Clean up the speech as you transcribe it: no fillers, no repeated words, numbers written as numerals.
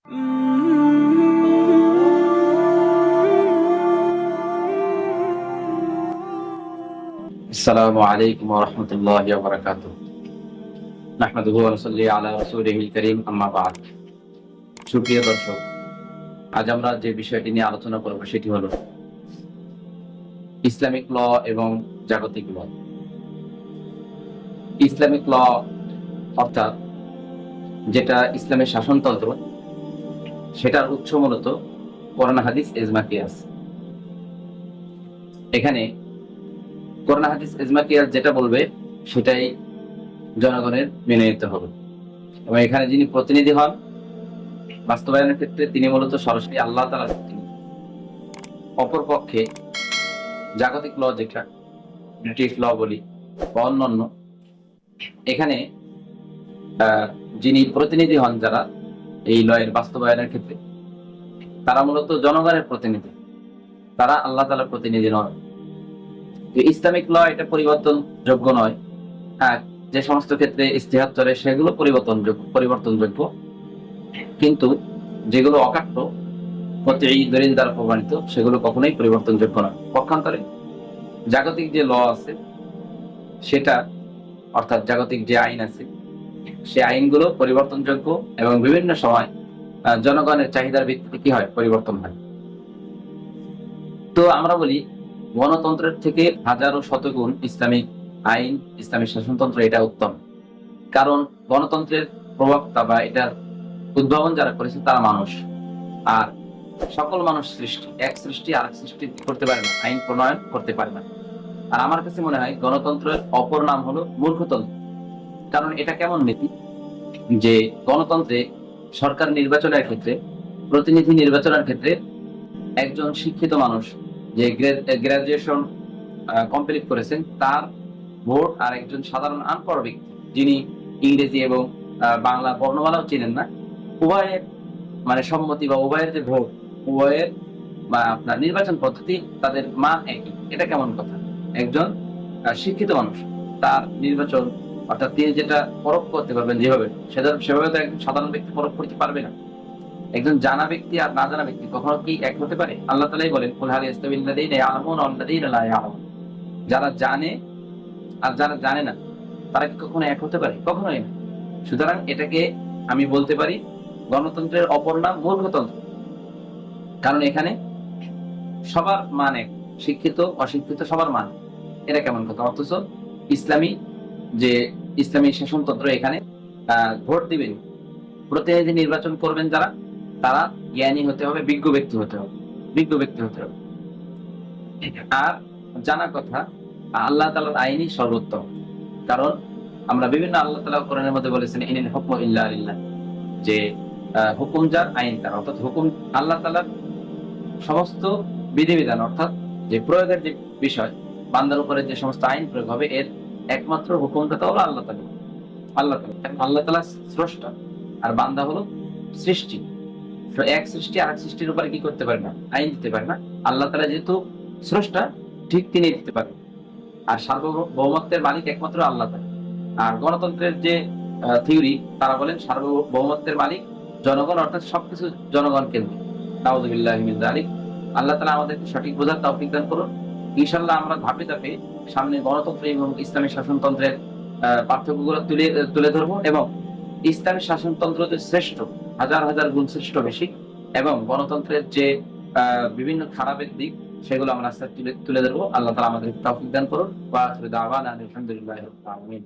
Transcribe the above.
আসসালামু আলাইকুম ওয়া রাহমাতুল্লাহি ওয়া বারাকাতুহু। নাহমাদুহু ওয়া নুসাল্লি আলা রাসূলিহিল কারীম, আম্মা বা'দ। সুপ্রিয় দর্শক, আজ আমরা যে বিষয়টি নিয়ে আলোচনা করব সেটি হলো ইসলামিক ল এবং জাগতিক ল। ইসলামিক ল অর্থাৎ যেটা ইসলামের শাসনতন্ত্র, সেটার উৎস মূলত কোরআন, হাদিস, ইজমা, কিয়াস। এখানে কোরআন, হাদিস, ইজমা, কিয়াস যেটা বলবে সেটাই জনগণের মেনে নিতে হবে। এবং এখানে যিনি প্রতিনিধি হন বাস্তবায়নের ক্ষেত্রে, তিনি মূলত সরাসরি আল্লাহ তাআলার প্রতিনিধি। অপরপক্ষে জাগতিক ল, যেটা ব্রিটিশ ল বলি বা অন্যান্য, এখানে যিনি প্রতিনিধি হন, যারা এই ল এর বাস্তবায়নের ক্ষেত্রে, তারা মূলত জনগণের প্রতিনিধি, তারা আল্লাহ তাআলার প্রতিনিধি নয়। ইসলামিক ল এটা পরিবর্তন যোগ্য নয়। হ্যাঁ, যে সমস্ত ক্ষেত্রে ইজতিহাদ চলে সেগুলো পরিবর্তনযোগ্য, কিন্তু যেগুলো অকাট্য, কতই দলিল দ্বারা প্রমাণিত, সেগুলো কখনোই পরিবর্তনযোগ্য নয়। পক্ষান্তরে জাগতিক যে ল আছে, সেটা অর্থাৎ জাগতিক যে আইন আছে, সে আইনগুলো পরিবর্তনযোগ্য এবং বিভিন্ন সময় জনগণের চাহিদার ভিত্তিতে কি হয়, পরিবর্তন হয়। তো আমরা বলি গণতন্ত্রের থেকে হাজারো শতগুণ ইসলামিক আইন, ইসলামিক শাসনতন্ত্র এটা উত্তম। কারণ গণতন্ত্রের প্রবক্তা বা এটার উদ্ভাবন যারা করেছে তারা মানুষ, আর সকল মানুষ সৃষ্টি, এক সৃষ্টি আর এক সৃষ্টি করতে পারে না, আইন প্রণয়ন করতে পারে না। আর আমার কাছে মনে হয় গণতন্ত্রের অপর নাম হলো মূর্খতন্ত্র। কারণ এটা কেমন নীতি যে গণতন্ত্রে সরকার নির্বাচনের ক্ষেত্রে, প্রতিনিধি নির্বাচনের ক্ষেত্রে একজন শিক্ষিত মানুষ যে গ্রাজুয়েশন কমপ্লিট করেছেন তার ভোট, আর একজন সাধারণ আনপড় ব্যক্তি যিনি ইংরেজি এবং বাংলা বর্ণমালাও চেনেন না, উভয়ের মানে সম্মতি বা উভয়ের যে ভোট, উভয়ের বা আপনার নির্বাচন পদ্ধতি, তাদের মান একই। এটা কেমন কথা? একজন শিক্ষিত মানুষ তার নির্বাচন, অর্থাৎ তিনি যেটা পরখ করতে পারবেন যেভাবে, সেভাবে তো একজন সাধারণ ব্যক্তি পরখ করতে পারবে না। একজন জানা ব্যক্তি আর না জানা ব্যক্তি কখনো কি এক হতে পারে? আল্লাহ তাআলাই বলেন, কুল হাল ইয়াস্তাবিল লাযীনা ইয়ালামুনা ওয়াল লাযীনা লা ইয়ালামুন। যারা জানে আর যারা জানে না, তারা কি কখনো এক হতে পারে? কখনোই না। সুতরাং এটাকে আমি বলতে পারি গণতন্ত্রের অপর নাম মূর্খতন্ত্র। কারণ এখানে সবার মান এক, শিক্ষিত অশিক্ষিত সবার মান। এটা কেমন কথা? অথচ ইসলামী শাসনতন্ত্র, এখানে ভোট দিবেন, প্রতিনিধি নির্বাচন করবেন যারা, তারা জ্ঞানী হতে হবে, বিজ্ঞ ব্যক্তি হতে হবে। আর জানা কথা, আল্লাহ তাআলার আইনই সর্বোত্তম। কারণ আমরা বিভিন্ন, আল্লাহ তাআলা কোরআনের মধ্যে বলেছেন, ইনিল হুকমু ইল্লা লিল্লাহ, যে হুকুম যার, আইন তার। অর্থাৎ হুকুম আল্লাহ তাআলার সমস্ত বিধিবিধান, অর্থাৎ যে প্রয়োগের যে বিষয়, বান্দার উপরে যে সমস্ত আইন প্রয়োগ হবে, এর একমাত্র হুকুমদাতা হলো আল্লাহ তাআলা। আল্লাহ তাআলা স্রষ্টা, আর বান্দা হলো সৃষ্টি। তো এক সৃষ্টি আর এক সৃষ্টির উপরে কি করতে পারে না, আইন দিতে পারে না। আল্লাহ তাআলা যেহেতু স্রষ্টা, ঠিক তিনি দিতে পারেন। আর সার্বভৌমত্বের মালিক একমাত্র আল্লাহ তাআলা। আর গণতন্ত্রের যে থিওরি, তারা বলেন সার্বভৌমত্বের মালিক জনগণ, অর্থাৎ সবকিছু জনগণ কেন্দ্রিক। নাউযুবিল্লাহি মিন যালিক। আল্লাহ তাআলা আমাদেরকে সঠিক বোঝার তৌফিক দান করুন। ইনশাআল্লাহ আমরা ধাপে ধাপে সামনে গণতন্ত্র এবং ইসলামী শাসনতন্ত্রের পার্থক্যগুলো তুলে ধরবো, এবং ইসলামী শাসনতন্ত্র যে শ্রেষ্ঠ, হাজার হাজার গুণ শ্রেষ্ঠ বেশি, এবং গণতন্ত্রের যে বিভিন্ন খারাপের দিক, সেগুলো আমরা আস্তে আস্তে তুলে ধরবো। আল্লাহ তাআলা আমাদেরকে তৌফিক দান করুন। ওয়া আখিরু দাওয়ানা আলহামদুলিল্লাহি রাব্বিল আলামিন।